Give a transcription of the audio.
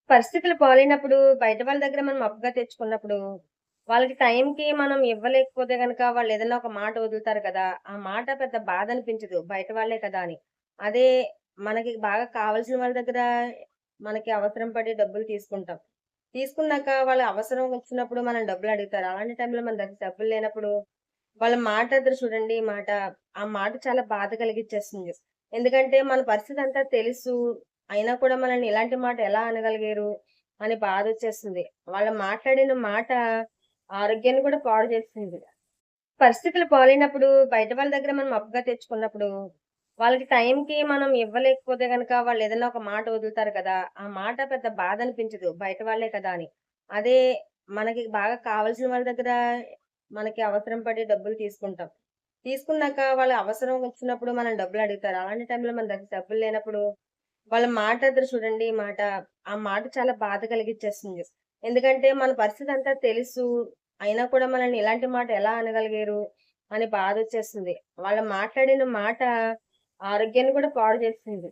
పరిస్థితులు బాలేనప్పుడు బయట వాళ్ళ దగ్గర మనం అప్పుగా తెచ్చుకున్నప్పుడు, వాళ్ళకి టైంకి మనం ఇవ్వలేకపోతే గనక వాళ్ళేదన్నా ఒక మాట వదులుతారు కదా! ఆ మాట పెద్ద బాధనిపించదు. బయట వాళ్ళే కదా అని. అదే మనకి బాగా కావాల్సిన వాళ్ళ దగ్గర మనకి అవసరం పడి డబ్బులు తీసుకుంటాం. తీసుకున్నాక వాళ్ళ అవసరం వచ్చినప్పుడు మనం డబ్బులడుగుతారు. అలాంటి టైంలో మన దగ్గర డబ్బులు లేనప్పుడు వాళ్ళ మాటెదురు చూడండి ఈ మాట. ఆ మాట చాలా బాధ కలిగిచ్చేస్తుంది. ఎందుకంటే మన పరిస్థితంతా తెలుసు. అయినా కూడా మనల్ని ఇలాంటి మాట ఎలా అనగలిగారు అని బాధొచ్చేస్తుంది. వాళ్ళు మాట్లాడిన మాట ఆరోగ్యాన్ని కూడా పాడు చేస్తుంది. పరిస్థితులు బాలేనప్పుడు బయట వాళ్ళ దగ్గర మనం అప్పుగా తెచ్చుకున్నప్పుడు, వాళ్ళకి టైంకి మనం ఇవ్వలేకపోతే గనక వాళ్ళేదన్నా ఒక మాట వదులుతారు కదా! ఆ మాట పెద్ద బాధనిపించదు. బయట వాళ్ళే కదా అని. అదే మనకి బాగా కావాల్సిన వాళ్ళ దగ్గర మనకి అవసరం పడి డబ్బులు తీసుకుంటాం. తీసుకున్నాక వాళ్ళ అవసరం వచ్చినప్పుడు మనం డబ్బులడుగుతారు. అలాంటి టైంలో మన దగ్గర డబ్బులు లేనప్పుడు వాళ్ళ మాటెదురు చూడండి ఈ మాట. ఆ మాట చాలా బాధ కలిగిచ్చేస్తుంది. ఎందుకంటే మన పరిస్థితంతా తెలుసు. అయినా కూడా మనల్ని ఇలాంటి మాట ఎలా అనగలిగారు అని బాధొచ్చేస్తుంది. వాళ్ళు మాట్లాడిన మాట ఆరోగ్యాన్ని కూడా పాడు చేస్తుంది.